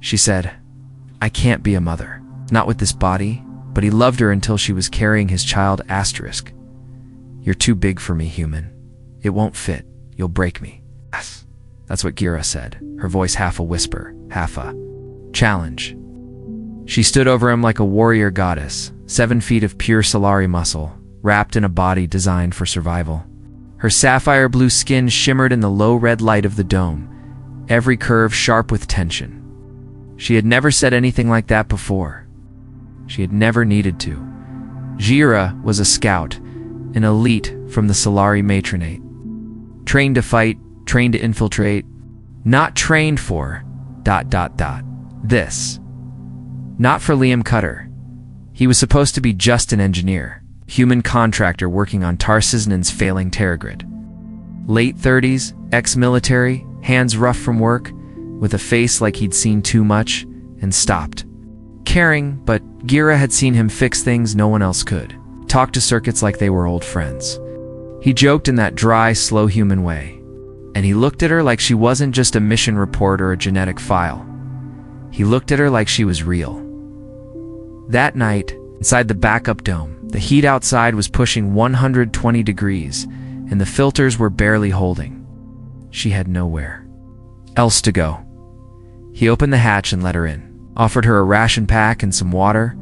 She said, "I can't be a mother. Not with this body." But he loved her until she was carrying his child asterisk. "You're too big for me, human. It won't fit. You'll break me." Yes. That's what Gira said, her voice half a whisper, half a challenge. She stood over him like a warrior goddess, 7 feet of pure Solari muscle, wrapped in a body designed for survival. Her sapphire blue skin shimmered in the low red light of the dome, every curve sharp with tension. She had never said anything like that before. She had never needed to. Gira was a scout, an elite from the Solari matronate. Trained to fight, trained to infiltrate, not trained for ... this. Not for Liam Cutter. He was supposed to be just an engineer, human contractor working on Tarsisnan's failing Terragrid. Late 30s, ex-military, hands rough from work, with a face like he'd seen too much and stopped. Caring, but Gira had seen him fix things no one else could. Talk to circuits like they were old friends. He joked in that dry, slow human way. And he looked at her like she wasn't just a mission report or a genetic file. He looked at her like she was real. That night, inside the backup dome, the heat outside was pushing 120 degrees, and the filters were barely holding. She had nowhere else to go. He opened the hatch and let her in, offered her a ration pack and some water,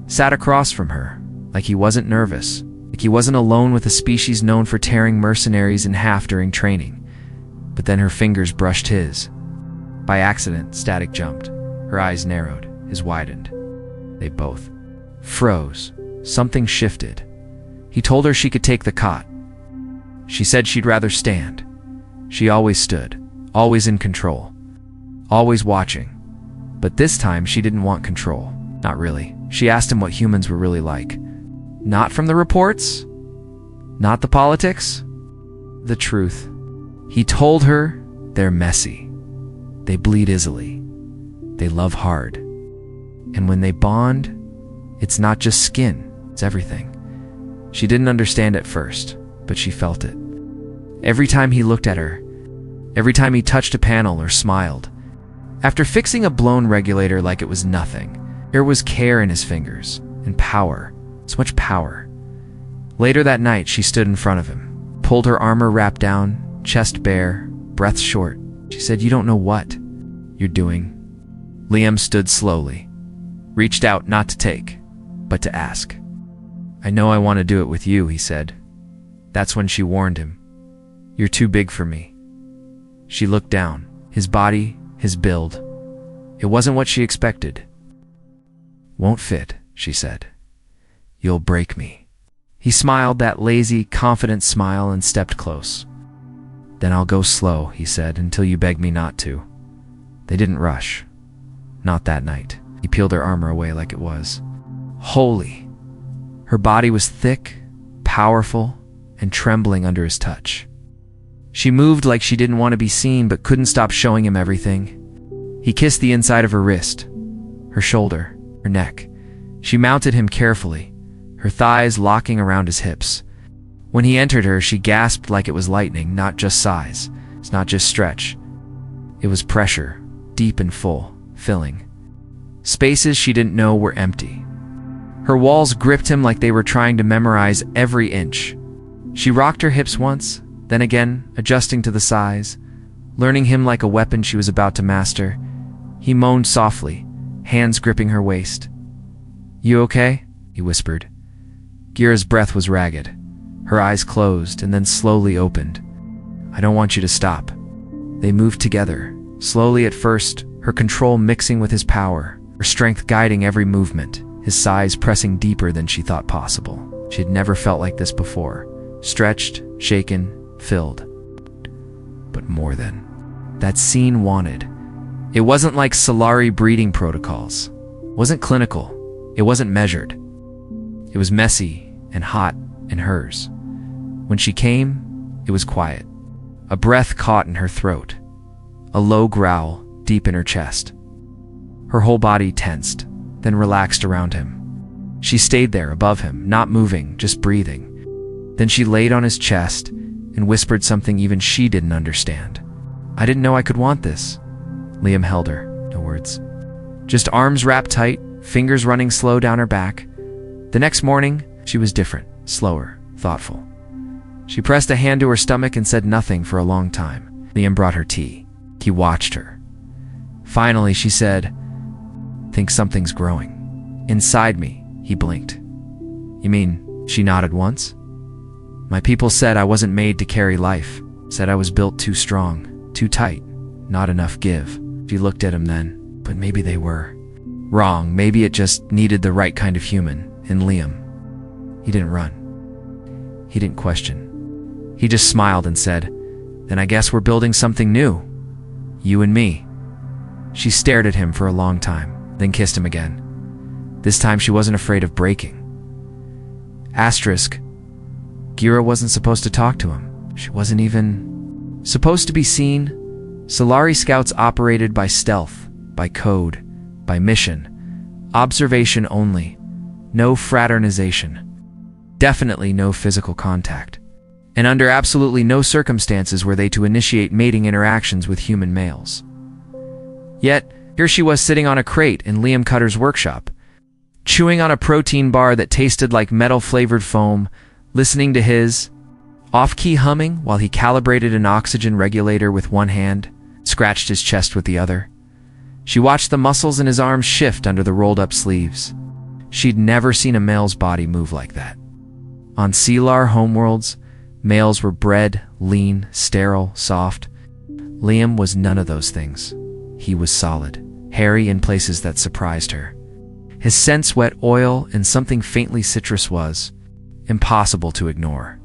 sat across from her, like he wasn't nervous, like he wasn't alone with a species known for tearing mercenaries in half during training. But then her fingers brushed his. By accident, Static jumped. Her eyes narrowed, his widened. They both froze. Something shifted. He told her she could take the cot. She said she'd rather stand. She always stood, always in control, always watching. But this time she didn't want control. Not really. She asked him what humans were really like. Not from the reports, not the politics, the truth. He told her they're messy. They bleed easily. They love hard. And when they bond, it's not just skin, it's everything. She didn't understand at first, but she felt it. Every time he looked at her, every time he touched a panel or smiled. After fixing a blown regulator like it was nothing, there was care in his fingers, and power, so much power. Later that night, she stood in front of him, pulled her armor wrap down, chest bare, breath short. She said, "You don't know what you're doing." Liam stood slowly, reached out not to take, but to ask. "I know I want to do it with you," he said. That's when she warned him. "You're too big for me." She looked down, his body, his build. It wasn't what she expected. "Won't fit," she said. "You'll break me." He smiled that lazy, confident smile and stepped close. "Then I'll go slow," he said, "until you beg me not to." They didn't rush. Not that night. He peeled her armor away like it was holy. Her body was thick, powerful, and trembling under his touch. She moved like she didn't want to be seen but couldn't stop showing him everything. He kissed the inside of her wrist, her shoulder, her neck. She mounted him carefully, her thighs locking around his hips. When he entered her, she gasped like it was lightning, not just size. It's not just stretch. It was pressure, deep and full, filling. Spaces she didn't know were empty. Her walls gripped him like they were trying to memorize every inch. She rocked her hips once, then again, adjusting to the size, learning him like a weapon she was about to master. He moaned softly, hands gripping her waist. "You okay?" he whispered. Gira's breath was ragged. Her eyes closed and then slowly opened. "I don't want you to stop." They moved together, slowly at first, her control mixing with his power, her strength guiding every movement, his size pressing deeper than she thought possible. She had never felt like this before. Stretched, shaken, filled. But more than that scene wanted. It wasn't like Solari breeding protocols. It wasn't clinical. It wasn't measured. It was messy and hot and hers. When she came, it was quiet. A breath caught in her throat. A low growl deep in her chest. Her whole body tensed, then relaxed around him. She stayed there above him, not moving, just breathing. Then she laid on his chest and whispered something even she didn't understand. "I didn't know I could want this." Liam held her. "No words. Just arms wrapped tight, fingers running slow down her back. The next morning, she was different, slower, thoughtful. She pressed a hand to her stomach and said nothing for a long time. Liam brought her tea. He watched her. Finally, she said, "Think something's growing." "Inside me," he blinked. "You mean?" She nodded once. "My people said I wasn't made to carry life. Said I was built too strong, too tight, not enough give." She looked at him then, but maybe they were wrong. Maybe it just needed the right kind of human in Liam. He didn't run. He didn't question. He just smiled and said, "Then I guess we're building something new. You and me." She stared at him for a long time, then kissed him again. This time she wasn't afraid of breaking. Asterisk. Gira wasn't supposed to talk to him. She wasn't even supposed to be seen. Solari scouts operated by stealth, by code, by mission. Observation only. No fraternization. Definitely no physical contact. And under absolutely no circumstances were they to initiate mating interactions with human males. Yet, here she was sitting on a crate in Liam Cutter's workshop, chewing on a protein bar that tasted like metal-flavored foam, listening to his off-key humming while he calibrated an oxygen regulator with one hand, scratched his chest with the other. She watched the muscles in his arms shift under the rolled-up sleeves. She'd never seen a male's body move like that. On Sealar homeworlds, males were bred, lean, sterile, soft. Liam was none of those things. He was solid, hairy in places that surprised her. His scents wet oil and something faintly citrus was impossible to ignore.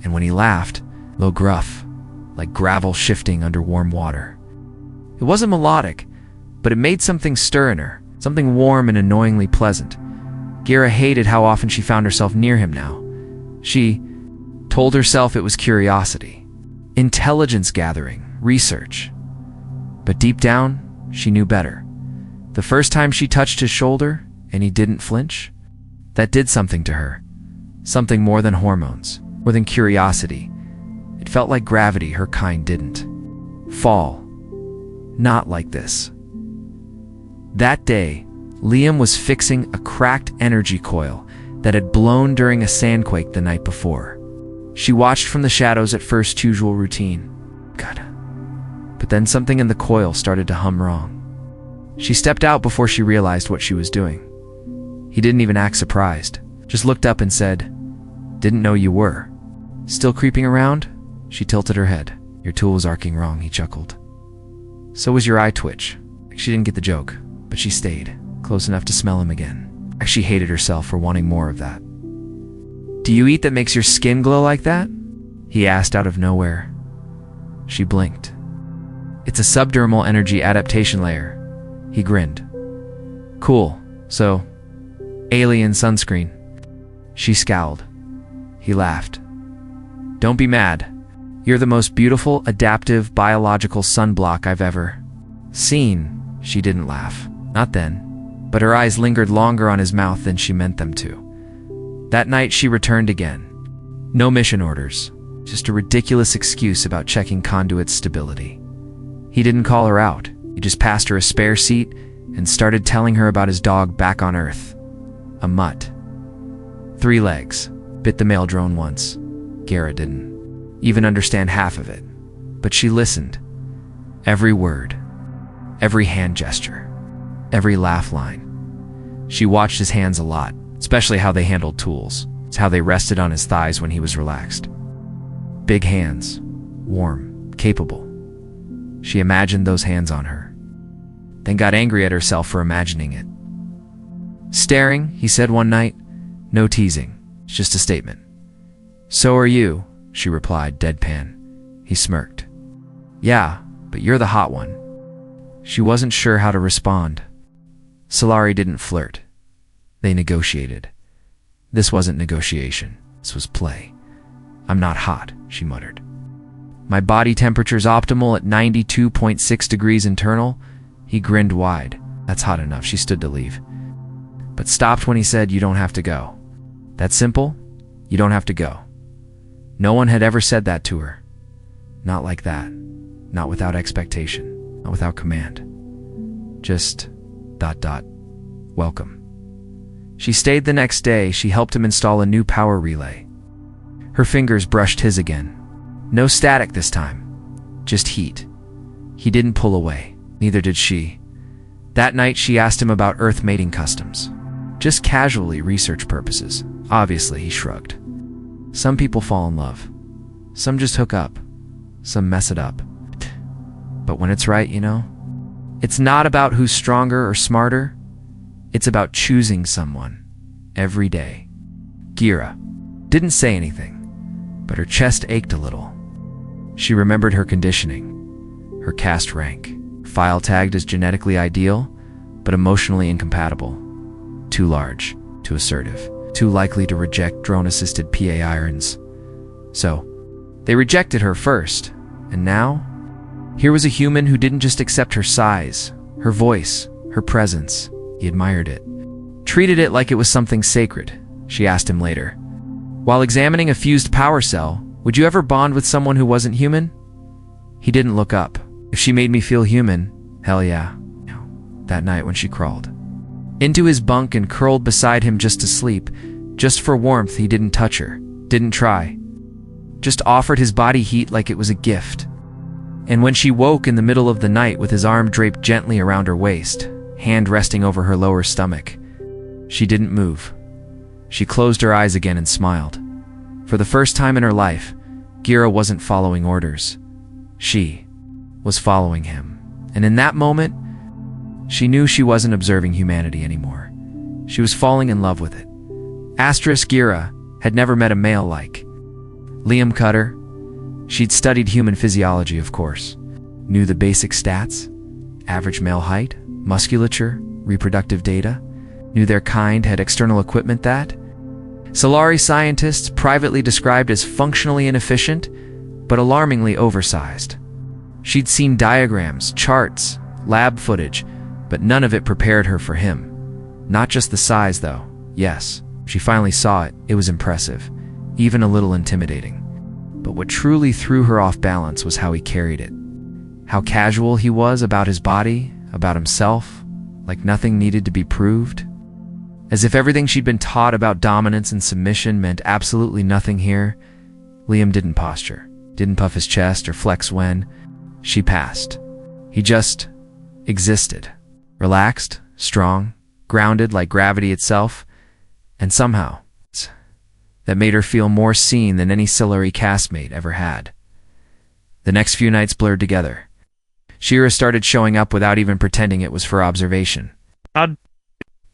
And when he laughed, low gruff, like gravel shifting under warm water. It wasn't melodic, but it made something stir in her, something warm and annoyingly pleasant. Gira hated how often she found herself near him now. She told herself it was curiosity, intelligence gathering, research. But deep down, she knew better. The first time she touched his shoulder, and he didn't flinch, that did something to her. Something more than hormones, more than curiosity. It felt like gravity her kind didn't. Fall. Not like this. That day, Liam was fixing a cracked energy coil that had blown during a sandquake the night before. She watched from the shadows at first usual routine. God. But then something in the coil started to hum wrong. She stepped out before she realized what she was doing. He didn't even act surprised, just looked up and said, "Didn't know you were." "Still creeping around?" She tilted her head. "Your tool was arcing wrong," he chuckled. So was your eye twitch. She didn't get the joke, but she stayed, close enough to smell him again. She hated herself for wanting more of that. "Do you eat that makes your skin glow like that?" he asked out of nowhere. She blinked. "It's a subdermal energy adaptation layer." He grinned. "Cool. So, alien sunscreen." She scowled. He laughed. "Don't be mad. You're the most beautiful, adaptive, biological sunblock I've ever seen." She didn't laugh. Not then. But her eyes lingered longer on his mouth than she meant them to. That night she returned again. No mission orders. Just a ridiculous excuse about checking conduit stability. He didn't call her out. He just passed her a spare seat and started telling her about his dog back on Earth. A mutt. 3 legs. Bit the mail drone once. Gara didn't even understand half of it. But she listened. Every word. Every hand gesture. Every laugh line. She watched his hands a lot, especially how they handled tools. It's how they rested on his thighs when he was relaxed. Big hands. Warm. Capable. She imagined those hands on her, then got angry at herself for imagining it. "Staring," he said one night. "No teasing. It's just a statement." "So are you," she replied, deadpan. He smirked. "Yeah, but you're the hot one." She wasn't sure how to respond. Solari didn't flirt. They negotiated. This wasn't negotiation. This was play. "I'm not hot," she muttered. "My body temperature's optimal at 92.6 degrees internal." He grinned wide. "That's hot enough." She stood to leave, but stopped when he said, "You don't have to go." That simple? You don't have to go. No one had ever said that to her. Not like that. Not without expectation. Not without command. Just ... welcome. She stayed the next day. She helped him install a new power relay. Her fingers brushed his again. No static this time, just heat. He didn't pull away, neither did she. That night she asked him about Earth mating customs. Just casually, research purposes. Obviously, he shrugged. Some people fall in love. Some just hook up. Some mess it up. But when it's right, it's not about who's stronger or smarter. It's about choosing someone every day. Gira didn't say anything, but her chest ached a little. She remembered her conditioning, her caste rank, file tagged as genetically ideal, but emotionally incompatible. Too large, too assertive, too likely to reject drone-assisted PA irons. So, they rejected her first, and now, here was a human who didn't just accept her size, her voice, her presence. He admired it. Treated it like it was something sacred, she asked him later. While examining a fused power cell, would you ever bond with someone who wasn't human? He didn't look up. If she made me feel human, hell yeah. That night when she crawled into his bunk and curled beside him just to sleep, just for warmth, he didn't touch her, didn't try. Just offered his body heat like it was a gift. And when she woke in the middle of the night with his arm draped gently around her waist, hand resting over her lower stomach, she didn't move. She closed her eyes again and smiled. For the first time in her life, Gira wasn't following orders. She was following him. And in that moment, she knew she wasn't observing humanity anymore. She was falling in love with it. Gira had never met a male like Liam Cutter. She'd studied human physiology, of course. Knew the basic stats, average male height, musculature, reproductive data. Knew their kind had external equipment that Solari scientists privately described as functionally inefficient, but alarmingly oversized. She'd seen diagrams, charts, lab footage, but none of it prepared her for him. Not just the size, though. Yes, she finally saw it. It was impressive, even a little intimidating. But what truly threw her off balance was how he carried it. How casual he was about his body, about himself, like nothing needed to be proved. As if everything she'd been taught about dominance and submission meant absolutely nothing here. Liam didn't posture, didn't puff his chest or flex when she passed. He just existed. Relaxed, strong, grounded like gravity itself, and somehow that made her feel more seen than any Solari castmate ever had. The next few nights blurred together. Shira started showing up without even pretending it was for observation. I'd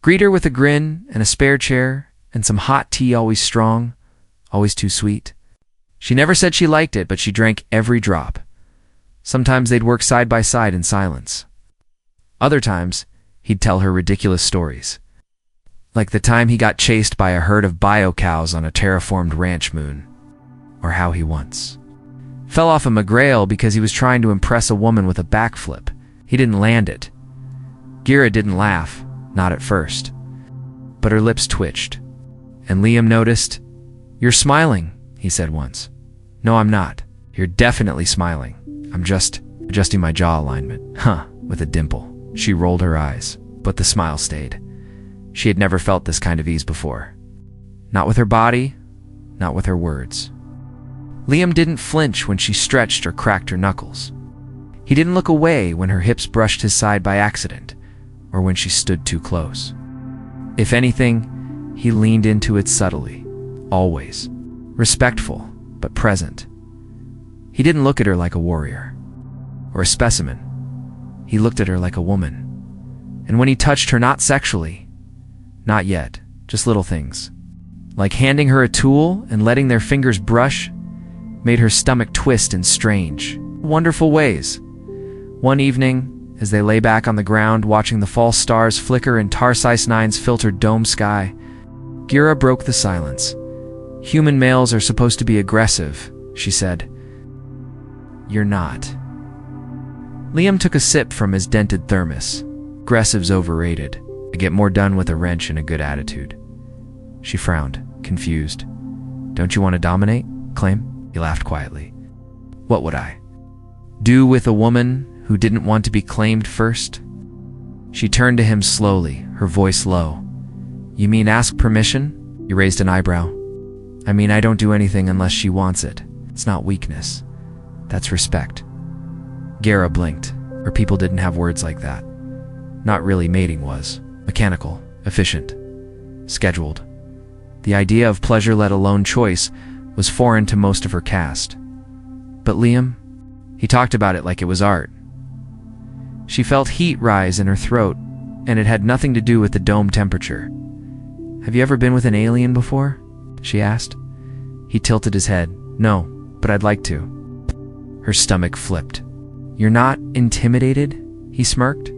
greet her with a grin and a spare chair and some hot tea, always strong, always too sweet. She never said she liked it, but she drank every drop. Sometimes they'd work side by side in silence. Other times, he'd tell her ridiculous stories. Like the time he got chased by a herd of bio cows on a terraformed ranch moon. Or how he once fell off a McGrail because he was trying to impress a woman with a backflip. He didn't land it. Gira didn't laugh, not at first. But her lips twitched. And Liam noticed. "You're smiling," he said once. "No, I'm not. You're definitely smiling. I'm just adjusting my jaw alignment." Huh, with a dimple. She rolled her eyes, but the smile stayed. She had never felt this kind of ease before. Not with her body, not with her words. Liam didn't flinch when she stretched or cracked her knuckles. He didn't look away when her hips brushed his side by accident, or when she stood too close. If anything, he leaned into it subtly, always. Respectful, but present. He didn't look at her like a warrior, or a specimen. He looked at her like a woman. And when he touched her, not sexually, not yet, just little things, like handing her a tool and letting their fingers brush, made her stomach twist in strange, wonderful ways. One evening, as they lay back on the ground watching the false stars flicker in Tarsis 9's filtered dome sky, Gira broke the silence. "Human males are supposed to be aggressive," she said. "You're not." Liam took a sip from his dented thermos. "Aggressive's overrated. I get more done with a wrench and a good attitude." She frowned, confused. "Don't you want to dominate? Claim?" He laughed quietly. "What would I do with a woman who didn't want to be claimed first?" She turned to him slowly, her voice low. "You mean ask permission?" He raised an eyebrow. "I mean I don't do anything unless she wants it. It's not weakness. That's respect." Gara blinked. Her people didn't have words like that. Not really, mating was. Mechanical, efficient, scheduled. The idea of pleasure, let alone choice, was foreign to most of her caste. But Liam, he talked about it like it was art. She felt heat rise in her throat, and it had nothing to do with the dome temperature. "Have you ever been with an alien before?" she asked. He tilted his head. "No, but I'd like to." Her stomach flipped. "You're not intimidated?" he smirked.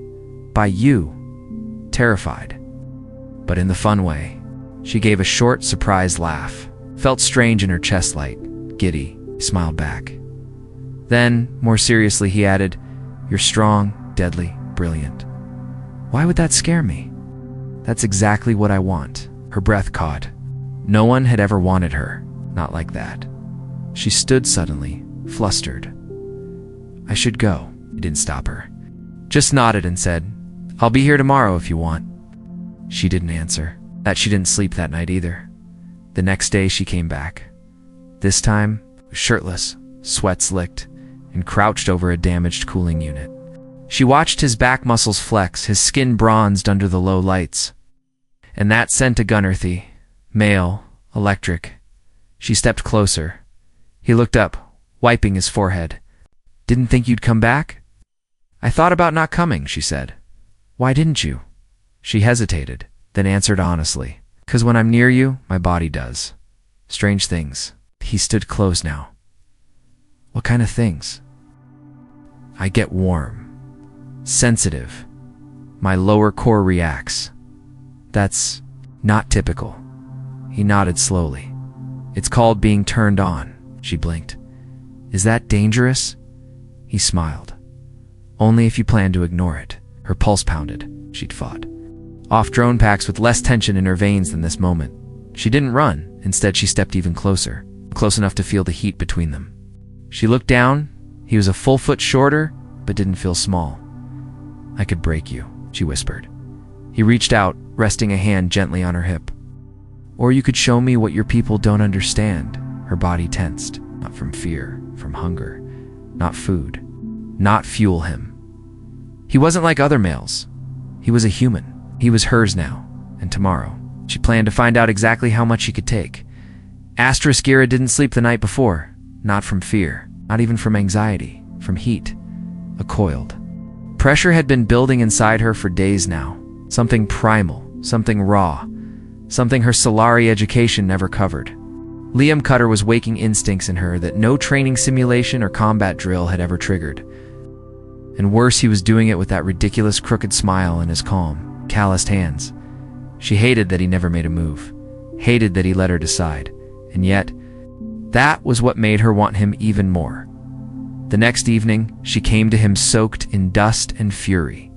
"By you. Terrified. But in the fun way." She gave a short, surprised laugh. Felt strange in her chest light. Giddy. He smiled back. Then, more seriously, he added, "You're strong, deadly, brilliant." "Why would that scare me?" "That's exactly what I want." Her breath caught. No one had ever wanted her. Not like that. She stood suddenly, flustered. "I should go." He didn't stop her. Just nodded and said, "I'll be here tomorrow if you want." She didn't answer. That she didn't sleep that night either. The next day she came back. This time, shirtless, sweat slicked, and crouched over a damaged cooling unit. She watched his back muscles flex, his skin bronzed under the low lights. And that sent a gun earthy, male, electric. She stepped closer. He looked up, wiping his forehead. "Didn't think you'd come back?" "I thought about not coming," she said. "Why didn't you?" She hesitated, then answered honestly. "'Cause when I'm near you, my body does. Strange things." He stood close now. "What kind of things?" "I get warm. Sensitive. My lower core reacts. That's not typical." He nodded slowly. "It's called being turned on." She blinked. "Is that dangerous?" He smiled. "Only if you plan to ignore it." Her pulse pounded. She'd fought off drone packs with less tension in her veins than this moment. She didn't run. Instead, she stepped even closer, close enough to feel the heat between them. She looked down. He was a full foot shorter, but didn't feel small. "I could break you," she whispered. He reached out, resting a hand gently on her hip. "Or you could show me what your people don't understand." Her body tensed, not from fear, from hunger, not food, not fuel him. He wasn't like other males. He was a human. He was hers now, and tomorrow. She planned to find out exactly how much he could take. Asterisk Gira didn't sleep the night before. Not from fear, not even from anxiety, from heat. A coiled pressure had been building inside her for days now. Something primal, something raw, something her Solari education never covered. Liam Cutter was waking instincts in her that no training simulation or combat drill had ever triggered. And worse, he was doing it with that ridiculous crooked smile and his calm, calloused hands. She hated that he never made a move, hated that he let her decide, and yet, that was what made her want him even more. The next evening, she came to him soaked in dust and fury.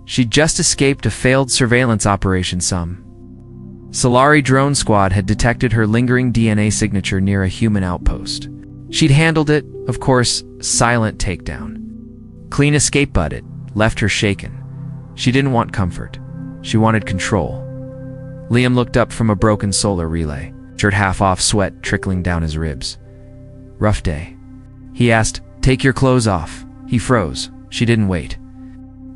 She'd just escaped a failed surveillance operation. Some Solari drone squad had detected her lingering DNA signature near a human outpost. She'd handled it, of course, silent takedown. Clean escape, but it left her shaken. She didn't want comfort. She wanted control. Liam looked up from a broken solar relay, shirt half off, sweat trickling down his ribs. "Rough day?" He asked. "Take your clothes off." He froze. She didn't wait.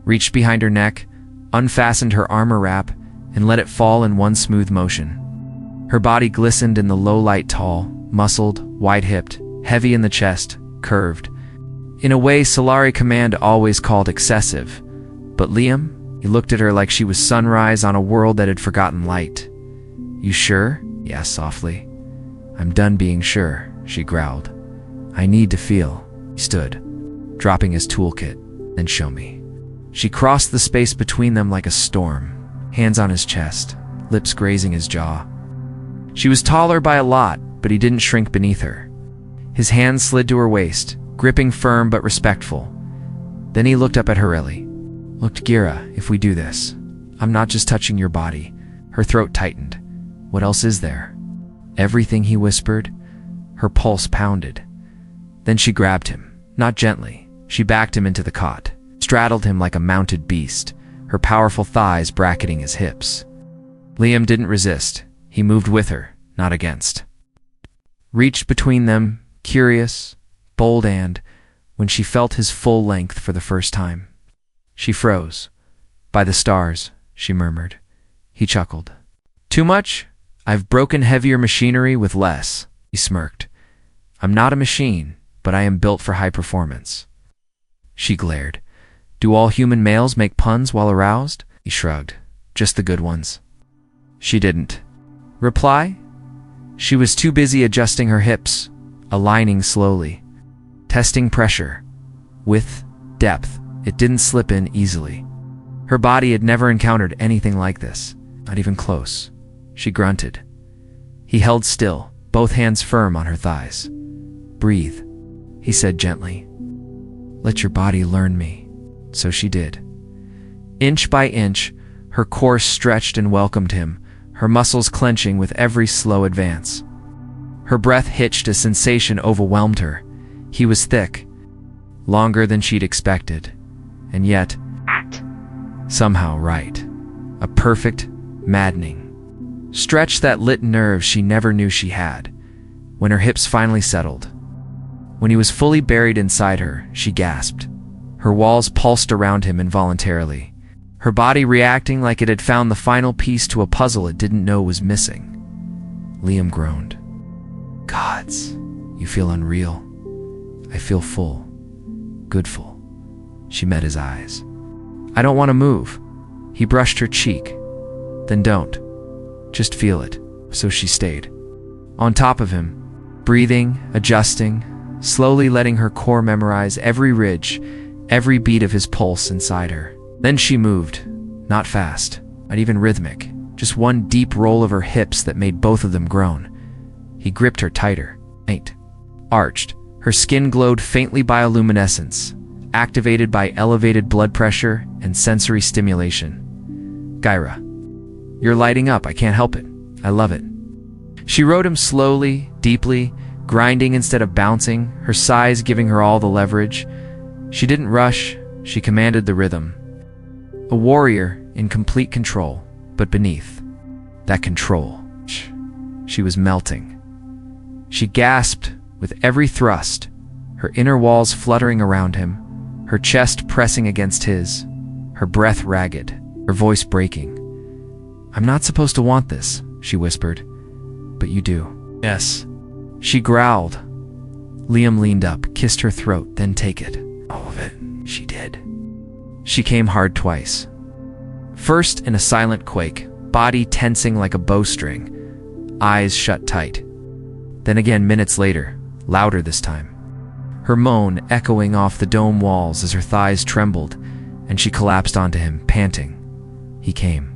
Reached behind her neck, unfastened her armor wrap, and let it fall in one smooth motion. Her body glistened in the low light, tall, muscled, wide-hipped, heavy in the chest, curved. In a way Solari Command always called excessive. But Liam, he looked at her like she was sunrise on a world that had forgotten light. "You sure?" he asked softly. "I'm done being sure," she growled. "I need to feel." He stood, dropping his toolkit. "Then show me." She crossed the space between them like a storm, hands on his chest, lips grazing his jaw. She was taller by a lot, but he didn't shrink beneath her. His hands slid to her waist, gripping firm but respectful. Then he looked up at her. "Look, Gira, if we do this, I'm not just touching your body." Her throat tightened. "What else is there?" "Everything," he whispered. Her pulse pounded. Then she grabbed him, not gently. She backed him into the cot, straddled him like a mounted beast, her powerful thighs bracketing his hips. Liam didn't resist. He moved with her, not against. Reached between them, curious, bold, and, when she felt his full length for the first time, she froze. "By the stars," she murmured. He chuckled. "Too much? I've broken heavier machinery with less," he smirked. "I'm not a machine, but I am built for high performance." She glared. "Do all human males make puns while aroused?" He shrugged. "Just the good ones." She didn't reply. She was too busy adjusting her hips, aligning slowly, testing pressure, width, depth. It didn't slip in easily. Her body had never encountered anything like this, not even close. She grunted. He held still, both hands firm on her thighs. "Breathe," he said gently. "Let your body learn me." So she did. Inch by inch, her core stretched and welcomed him, her muscles clenching with every slow advance. Her breath hitched as sensation overwhelmed her. He was thick, longer than she'd expected, and yet, somehow right. A perfect, maddening stretch that lit nerves she never knew she had. When her hips finally settled, when he was fully buried inside her, she gasped. Her walls pulsed around him involuntarily, her body reacting like it had found the final piece to a puzzle it didn't know was missing. Liam groaned. "Gods, you feel unreal." "I feel full. Good full." She met his eyes. "I don't want to move." He brushed her cheek. "Then don't. Just feel it." So she stayed. On top of him, breathing, adjusting, slowly letting her core memorize every ridge, every beat of his pulse inside her. Then she moved, not fast, not even rhythmic, just one deep roll of her hips that made both of them groan. He gripped her tighter, arched. Her skin glowed faintly bioluminescence, activated by elevated blood pressure and sensory stimulation. "Gyra, you're lighting up. I can't help it. I love it." She rode him slowly, deeply, grinding instead of bouncing, her size giving her all the leverage. She didn't rush, she commanded the rhythm. A warrior in complete control, but beneath that control, she was melting. She gasped with every thrust, her inner walls fluttering around him, her chest pressing against his, her breath ragged, her voice breaking. "I'm not supposed to want this," she whispered. "But you do." "Yes." She growled. Liam leaned up, kissed her throat, "Then take it." "All of it." She did. She came hard twice. First in a silent quake, body tensing like a bowstring, eyes shut tight. Then again minutes later, louder this time. Her moan echoing off the dome walls as her thighs trembled, and she collapsed onto him, panting. He came.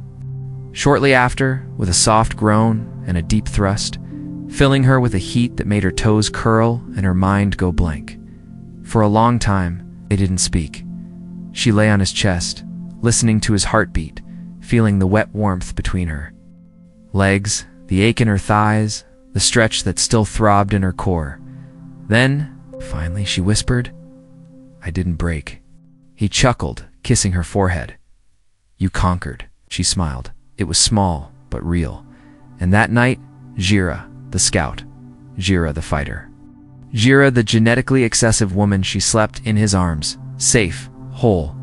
Shortly after, with a soft groan and a deep thrust, filling her with a heat that made her toes curl and her mind go blank. For a long time, they didn't speak. She lay on his chest, listening to his heartbeat, feeling the wet warmth between her legs, the ache in her thighs, the stretch that still throbbed in her core. Then, finally, she whispered, "I didn't break." He chuckled, kissing her forehead. "You conquered," she smiled. It was small, but real. And that night, Jira, the scout, Jira the fighter. Jira, the genetically excessive woman, she slept in his arms, safe, whole.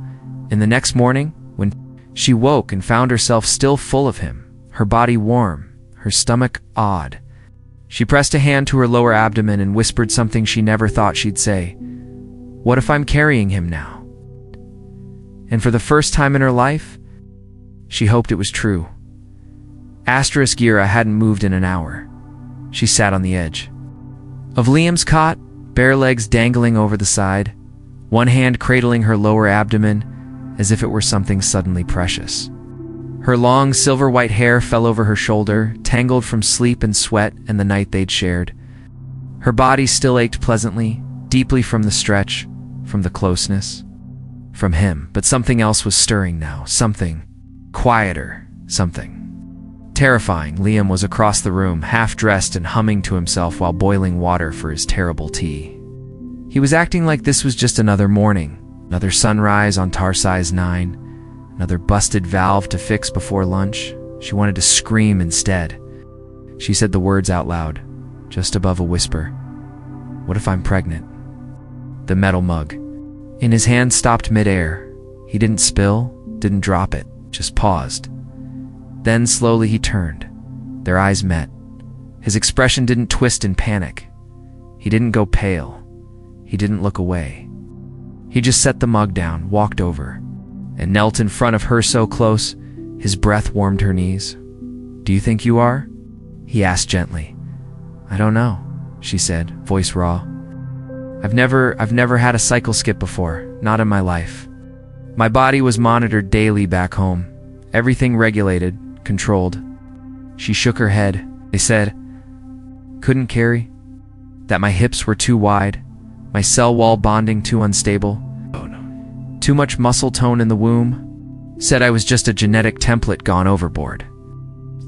And the next morning, when she woke and found herself still full of him, her body warm, her stomach odd, she pressed a hand to her lower abdomen and whispered something she never thought she'd say. "What if I'm carrying him now?" And for the first time in her life, she hoped it was true. Asterisk Gira hadn't moved in an hour. She sat on the edge of Liam's cot, bare legs dangling over the side, one hand cradling her lower abdomen as if it were something suddenly precious. Her long silver-white hair fell over her shoulder, tangled from sleep and sweat and the night they'd shared. Her body still ached pleasantly, deeply from the stretch, from the closeness, from him. But something else was stirring now, something quieter, something terrifying. Liam was across the room, half-dressed and humming to himself while boiling water for his terrible tea. He was acting like this was just another morning, another sunrise on Tarsai's 9, Another busted valve to fix before lunch. She wanted to scream instead. She said the words out loud, just above a whisper. What if I'm pregnant? The metal mug in his hand stopped midair. He didn't spill, didn't drop it, just paused. Then slowly he turned. Their eyes met. His expression didn't twist in panic. He didn't go pale. He didn't look away. He just set the mug down, walked over, and knelt in front of her so close, his breath warmed her knees. Do you think you are? He asked gently. I don't know, she said, voice raw. I've never had a cycle skip before, not in my life. My body was monitored daily back home. Everything regulated, controlled. She shook her head. They said, couldn't carry, that my hips were too wide, my cell wall bonding too unstable, too much muscle tone in the womb, said I was just a genetic template gone overboard.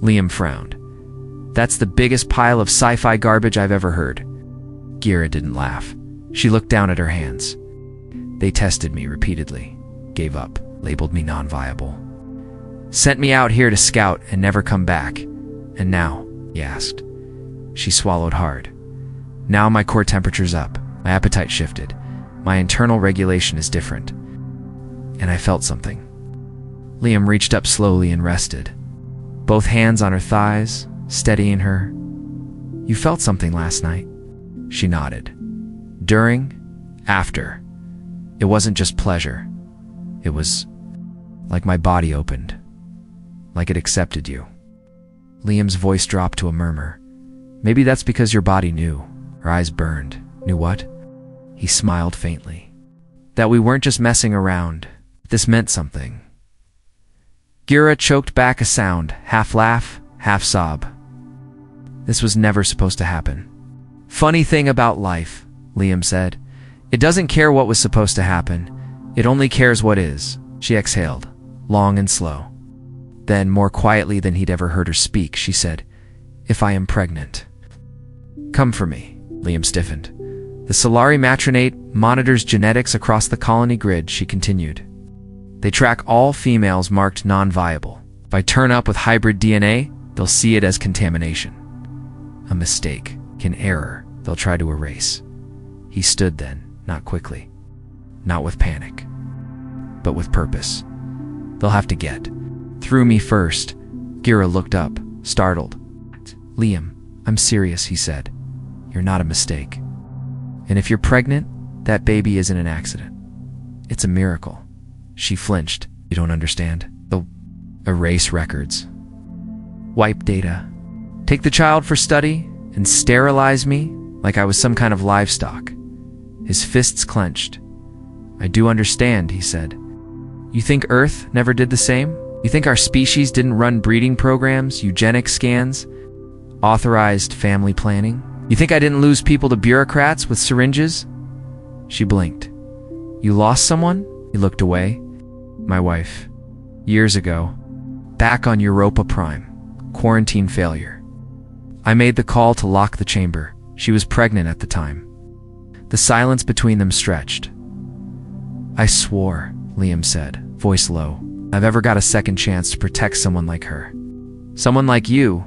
Liam frowned. That's the biggest pile of sci-fi garbage I've ever heard. Gira didn't laugh. She looked down at her hands. They tested me repeatedly, gave up, labeled me non-viable. Sent me out here to scout and never come back. And now, he asked. She swallowed hard. Now my core temperature's up, my appetite shifted, my internal regulation is different. And I felt something. Liam reached up slowly and rested, both hands on her thighs, steadying her. You felt something last night? She nodded. During, after. It wasn't just pleasure. It was like my body opened, like it accepted you. Liam's voice dropped to a murmur. Maybe that's because your body knew. Her eyes burned. Knew what? He smiled faintly. That we weren't just messing around. This meant something. Gira choked back a sound, half laugh, half sob. This was never supposed to happen. Funny thing about life, Liam said. It doesn't care what was supposed to happen. It only cares what is. She exhaled, long and slow. Then, more quietly than he'd ever heard her speak, she said, If I am pregnant. Come for me. Liam stiffened. The Solari matronate monitors genetics across the colony grid, she continued. They track all females marked non-viable. If I turn up with hybrid DNA, they'll see it as contamination. A mistake, an error, they'll try to erase. He stood then, not quickly, not with panic, but with purpose. They'll have to get through me first. Gira looked up, startled. Liam, I'm serious, he said. You're not a mistake. And if you're pregnant, that baby isn't an accident. It's a miracle. She flinched. You don't understand. They'll erase records. Wipe data. Take the child for study and sterilize me like I was some kind of livestock. His fists clenched. I do understand, he said. You think Earth never did the same? You think our species didn't run breeding programs, eugenics scans, authorized family planning? You think I didn't lose people to bureaucrats with syringes? She blinked. You lost someone? He looked away. My wife. Years ago. Back on Europa Prime. Quarantine failure. I made the call to lock the chamber. She was pregnant at the time. The silence between them stretched. I swore, Liam said, voice low, I've ever got a second chance to protect someone like her. Someone like you.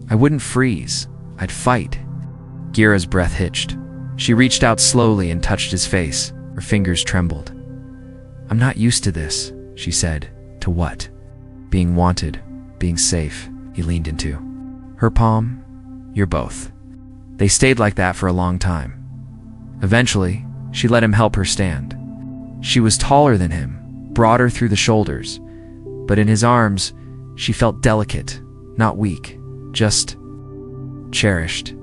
I wouldn't freeze. I'd fight. Gira's breath hitched. She reached out slowly and touched his face. Her fingers trembled. I'm not used to this, she said. To what? Being wanted, being safe, he leaned into her palm. You're both. They stayed like that for a long time. Eventually, she let him help her stand. She was taller than him, broader through the shoulders, but in his arms, she felt delicate, not weak, just cherished.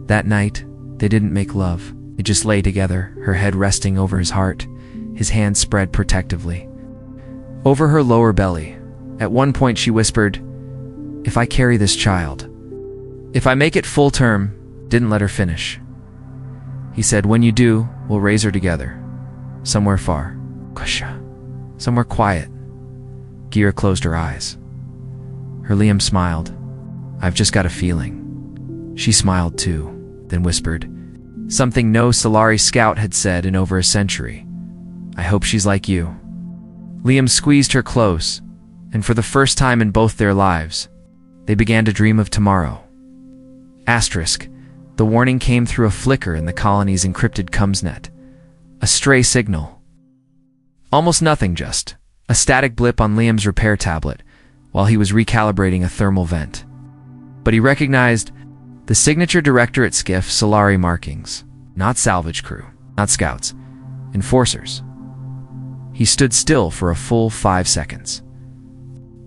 That night, they didn't make love. They just lay together, her head resting over his heart, his hands spread protectively. Over her lower belly, at one point she whispered, If I carry this child, if I make it full term, didn't let her finish. He said, when you do, we'll raise her together. Somewhere far. Somewhere quiet. Gira closed her eyes. Her Liam smiled. I've just got a feeling. She smiled too, then whispered, something no Solari scout had said in over a century. I hope she's like you. Liam squeezed her close, and for the first time in both their lives, they began to dream of tomorrow. Asterisk. The warning came through a flicker in the colony's encrypted comsnet. A stray signal. Almost nothing, just a static blip on Liam's repair tablet while he was recalibrating a thermal vent. But he recognized the signature directorate skiff Solari markings. Not salvage crew, not scouts, enforcers. He stood still for a full 5 seconds.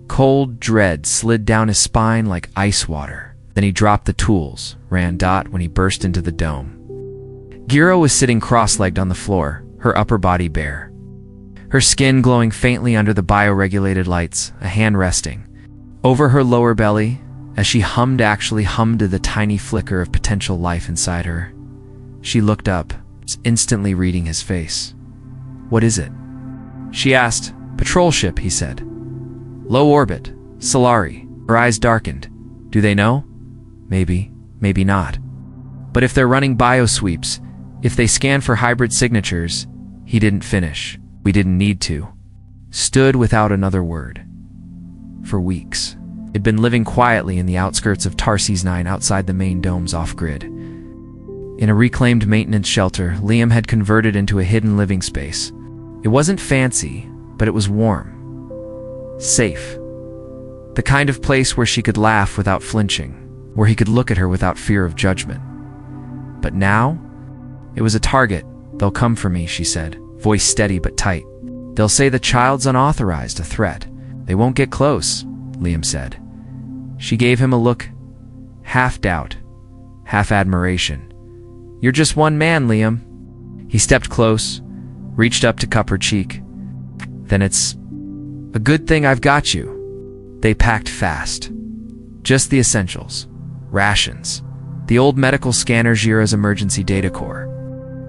Cold dread slid down his spine like ice water. Then he dropped the tools, ran dot when he burst into the dome. Gira was sitting cross-legged on the floor, her upper body bare. Her skin glowing faintly under the bioregulated lights, a hand resting over her lower belly as she actually hummed to the tiny flicker of potential life inside her. She looked up, instantly reading his face. "What is it?" she asked. "Patrol ship," he said. "Low orbit, Solari." Her eyes darkened. "Do they know?" "Maybe, maybe not. But if they're running biosweeps, if they scan for hybrid signatures..." He didn't finish. We didn't need to. Stood without another word. For weeks, he'd been living quietly in the outskirts of Tarses 9 outside the main domes off-grid. In a reclaimed maintenance shelter, Liam had converted into a hidden living space. It wasn't fancy, but it was warm. Safe. The kind of place where she could laugh without flinching, where he could look at her without fear of judgment. But now, it was a target. "They'll come for me," she said, voice steady but tight. "They'll say the child's unauthorized, a threat. They won't get close," Liam said. She gave him a look, half doubt, half admiration. "You're just one man, Liam." He stepped close, reached up to cup her cheek. "Then it's a good thing I've got you." They packed fast. Just the essentials. Rations. The old medical scanner Gira's emergency data core.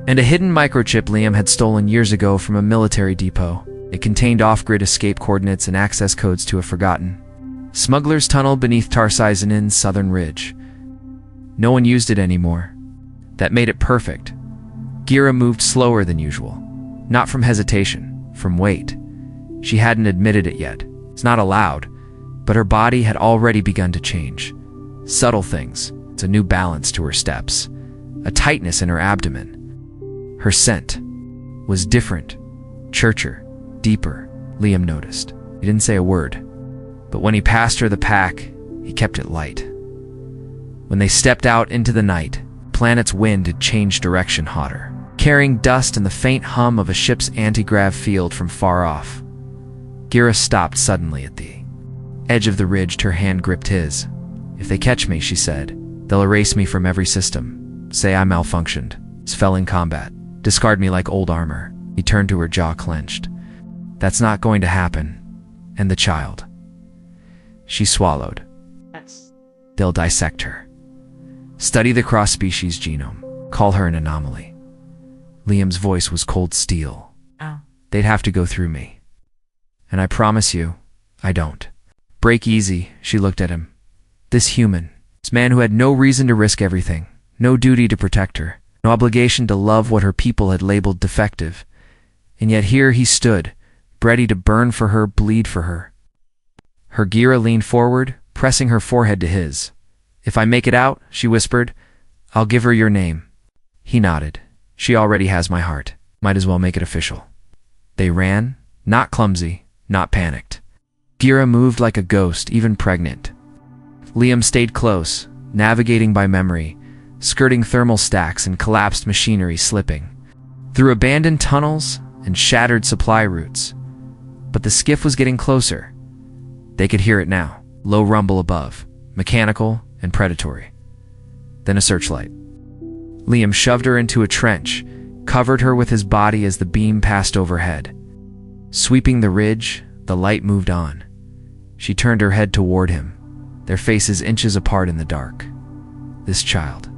And a hidden microchip Liam had stolen years ago from a military depot. It contained off-grid escape coordinates and access codes to a forgotten smuggler's tunnel beneath Tarsizen's southern ridge. No one used it anymore. That made it perfect. Gira moved slower than usual. Not from hesitation, from weight. She hadn't admitted it yet. It's not allowed. But her body had already begun to change. Subtle things. It's a new balance to her steps. A tightness in her abdomen. Her scent was different. Churcher. Deeper. Liam noticed. He didn't say a word. But when he passed her the pack, he kept it light. When they stepped out into the night, planet's wind had changed direction hotter, carrying dust and the faint hum of a ship's anti-grav field from far off. Gira stopped suddenly at the edge of the ridge. Her hand gripped his. "If they catch me," she said, "they'll erase me from every system. Say I malfunctioned, fell in combat, discard me like old armor." He turned to her, jaw clenched. "That's not going to happen. And the child." She swallowed. "They'll dissect her. Study the cross-species genome. Call her an anomaly." Liam's voice was cold steel. Oh. "They'd have to go through me. And I promise you, I don't." "Break easy," she looked at him. This human, this man who had no reason to risk everything, no duty to protect her, no obligation to love what her people had labeled defective. And yet here he stood, ready to burn for her, bleed for her. Her Gira leaned forward, pressing her forehead to his. "If I make it out," she whispered, "I'll give her your name." He nodded. "She already has my heart. Might as well make it official." They ran, not clumsy, not panicked. Gira moved like a ghost, even pregnant. Liam stayed close, navigating by memory, skirting thermal stacks and collapsed machinery, slipping through abandoned tunnels and shattered supply routes. But the skiff was getting closer. They could hear it now, low rumble above, mechanical and predatory. Then a searchlight. Liam shoved her into a trench, covered her with his body as the beam passed overhead. Sweeping the ridge, the light moved on. She turned her head toward him, their faces inches apart in the dark. "This child,"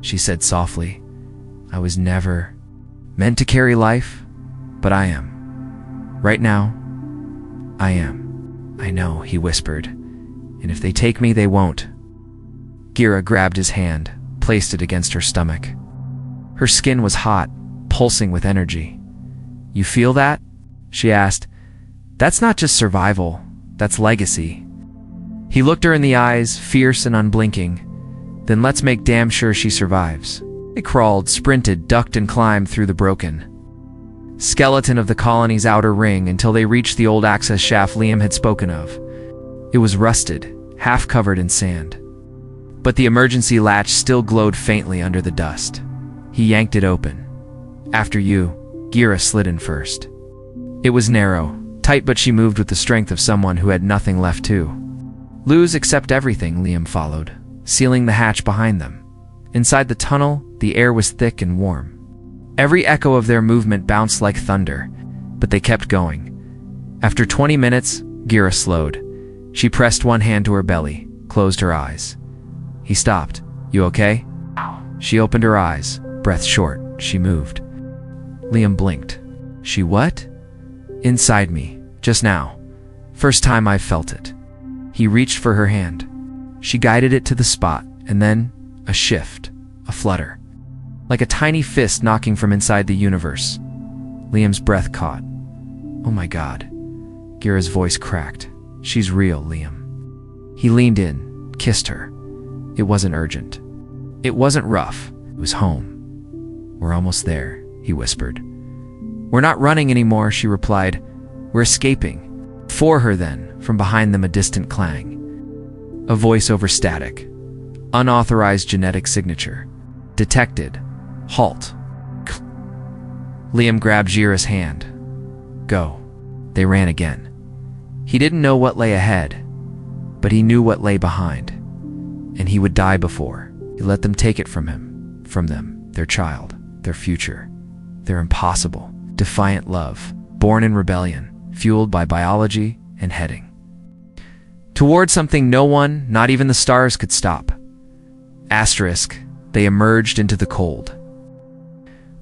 she said softly. "I was never meant to carry life, but I am. Right now, I am." "I know," he whispered. "And if they take me, they won't." Gira grabbed his hand, placed it against her stomach. Her skin was hot, pulsing with energy. "You feel that?" she asked, That's not just survival, that's legacy. He looked her in the eyes, fierce and unblinking. Then let's make damn sure she survives. They crawled, sprinted, ducked and climbed through the broken skeleton of the colony's outer ring until they reached the old access shaft Liam had spoken of. It was rusted, half covered in sand. But the emergency latch still glowed faintly under the dust. He yanked it open. After you, Gira slid in first. It was narrow, tight, but she moved with the strength of someone who had nothing left to lose except everything. Liam followed, sealing the hatch behind them. Inside the tunnel, the air was thick and warm. Every echo of their movement bounced like thunder, but they kept going. After 20 minutes, Gira slowed. She pressed one hand to her belly, closed her eyes. He stopped. You okay? She opened her eyes, breath short. She moved. Liam blinked. She what? Inside me, just now. First time I've felt it. He reached for her hand. She guided it to the spot, and then a shift, a flutter. Like a tiny fist knocking from inside the universe. Liam's breath caught. Oh my God. Gira's voice cracked. She's real, Liam. He leaned in, kissed her. It wasn't urgent. It wasn't rough. It was home. We're almost there, he whispered. We're not running anymore, she replied. We're escaping. For her then, from behind them a distant clang. A voiceover static. Unauthorized genetic signature. Detected. Halt. Liam grabbed Gira's hand. Go. They ran again. He didn't know what lay ahead, but he knew what lay behind. And he would die before he let them take it from him, from them, their child, their future, their impossible, defiant love, born in rebellion, fueled by biology and heading toward something no one, not even the stars, could stop. Asterisk, they emerged into the cold.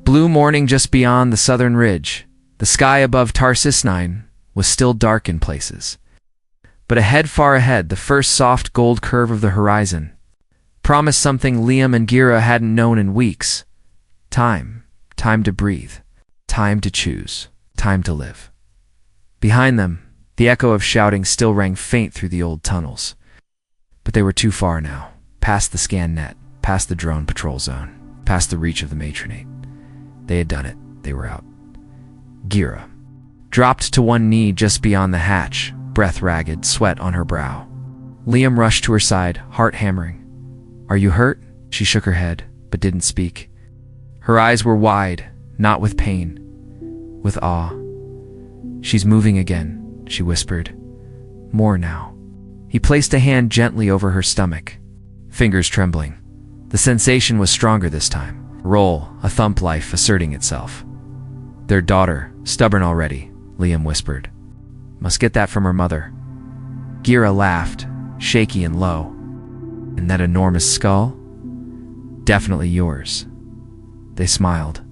Blue morning just beyond the southern ridge. The sky above Tarsis 9 was still dark in places. But ahead, far ahead, the first soft gold curve of the horizon promised something Liam and Gira hadn't known in weeks. Time. Time to breathe. Time to choose. Time to live. Behind them, the echo of shouting still rang faint through the old tunnels. But they were too far now, past the scan net, past the drone patrol zone, past the reach of the matronate. They had done it. They were out. Gira dropped to one knee just beyond the hatch, breath ragged, sweat on her brow. Liam rushed to her side, heart hammering. Are you hurt? She shook her head, but didn't speak. Her eyes were wide, not with pain, with awe. She's moving again, she whispered. More now. He placed a hand gently over her stomach, fingers trembling. The sensation was stronger this time. Roll, a thump, life asserting itself. Their daughter, stubborn already, Liam whispered. Must get that from her mother. Gira laughed, shaky and low. And that enormous skull? Definitely yours. They smiled.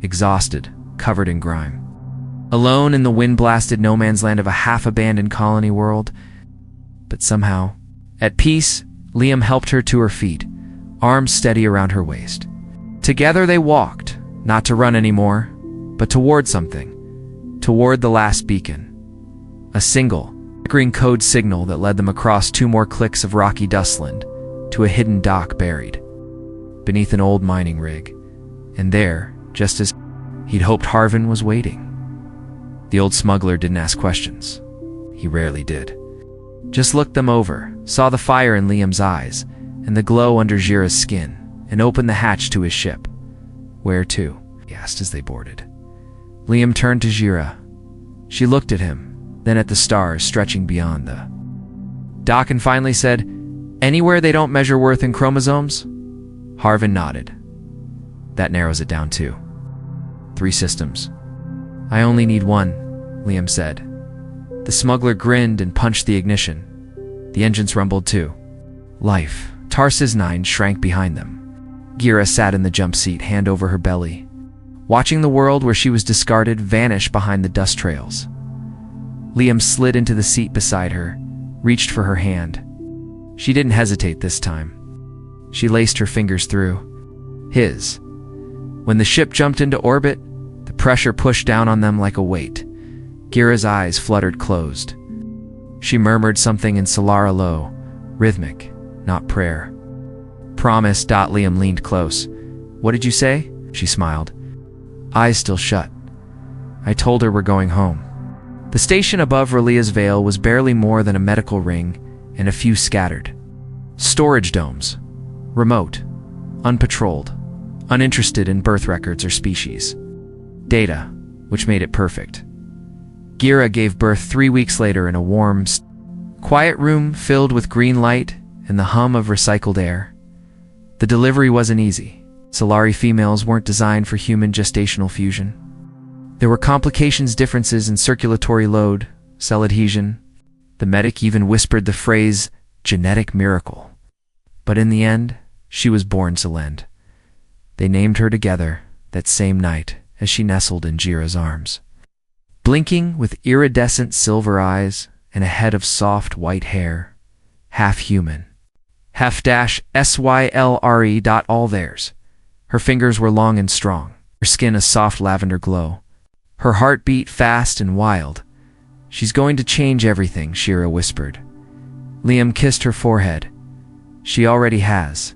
Exhausted, covered in grime. Alone in the wind-blasted no-man's land of a half-abandoned colony world. But somehow, at peace, Liam helped her to her feet, arms steady around her waist. Together they walked, not to run anymore, but toward something, toward the last beacon. A single, flickering code signal that led them across 2 more clicks of rocky dustland to a hidden dock buried beneath an old mining rig. And there, just as he'd hoped, Harvin was waiting. The old smuggler didn't ask questions. He rarely did. Just looked them over, saw the fire in Liam's eyes and the glow under Gira's skin, and opened the hatch to his ship. Where to? He asked as they boarded. Liam turned to Gira. She looked at him, then at the stars stretching beyond the dock, and finally said, Anywhere they don't measure worth in chromosomes? Harvin nodded. That narrows it down too. 3 systems. I only need 1, Liam said. The smuggler grinned and punched the ignition. The engines rumbled too. Life. Tarsis 9 shrank behind them. Gira sat in the jump seat, hand over her belly, watching the world where she was discarded vanish behind the dust trails. Liam slid into the seat beside her, reached for her hand. She didn't hesitate this time. She laced her fingers through his. When the ship jumped into orbit, the pressure pushed down on them like a weight. Gira's eyes fluttered closed. She murmured something in Solara low, rhythmic, not prayer. Promise. Liam leaned close. What did you say? She smiled. Eyes still shut. I told her we're going home. The station above Relia's Vale was barely more than a medical ring and a few scattered. Storage domes. Remote. Unpatrolled. Uninterested in birth records or species. Data, which made it perfect. Gira gave birth 3 weeks later in a warm, quiet room filled with green light and the hum of recycled air. The delivery wasn't easy. Solari females weren't designed for human gestational fusion. There were complications, differences in circulatory load, cell adhesion. The medic even whispered the phrase, genetic miracle. But in the end, she was born Selend. They named her together that same night as she nestled in Gira's arms. Blinking with iridescent silver eyes and a head of soft white hair, half human. Half-SYLRE. All theirs. Her fingers were long and strong, her skin a soft lavender glow. Her heart beat fast and wild. She's going to change everything, Shira whispered. Liam kissed her forehead. She already has.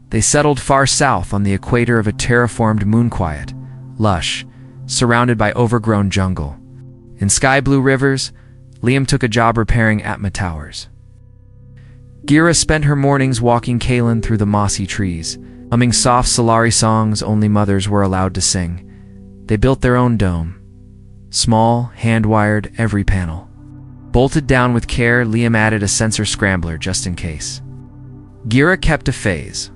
They settled far south on the equator of a terraformed moonquiet, lush, surrounded by overgrown jungle. In sky-blue rivers, Liam took a job repairing Atma towers. Gira spent her mornings walking Kaelin through the mossy trees, humming soft Solari songs only mothers were allowed to sing. They built their own dome. Small, hand-wired, every panel. Bolted down with care, Liam added a sensor scrambler just in case. Gira kept a phase,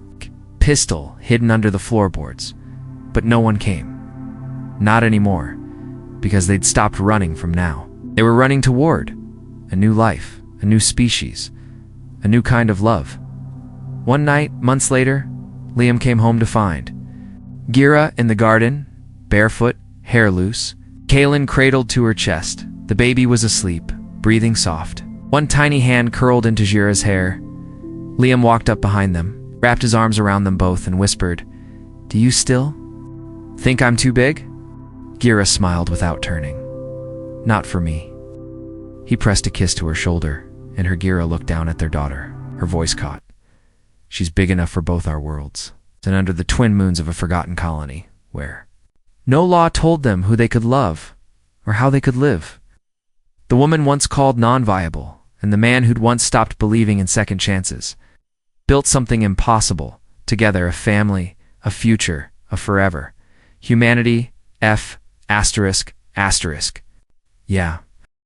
pistol hidden under the floorboards, but no one came. Not anymore, because they'd stopped running from now. They were running toward a new life, a new species, a new kind of love. One night, months later, Liam came home to find Gira in the garden, barefoot, hair loose, Kaelin cradled to her chest. The baby was asleep, breathing soft. One tiny hand curled into Gira's hair. Liam walked up behind them, wrapped his arms around them both, and whispered, "Do you still think I'm too big?" Gira smiled without turning. "Not for me." He pressed a kiss to her shoulder, and her Gira looked down at their daughter. Her voice caught. "She's big enough for both our worlds." And under the twin moons of a forgotten colony, where no law told them who they could love or how they could live. The woman once called non-viable, and the man who'd once stopped believing in second chances, built something impossible, together, a family, a future, a forever. Humanity, F***. Yeah,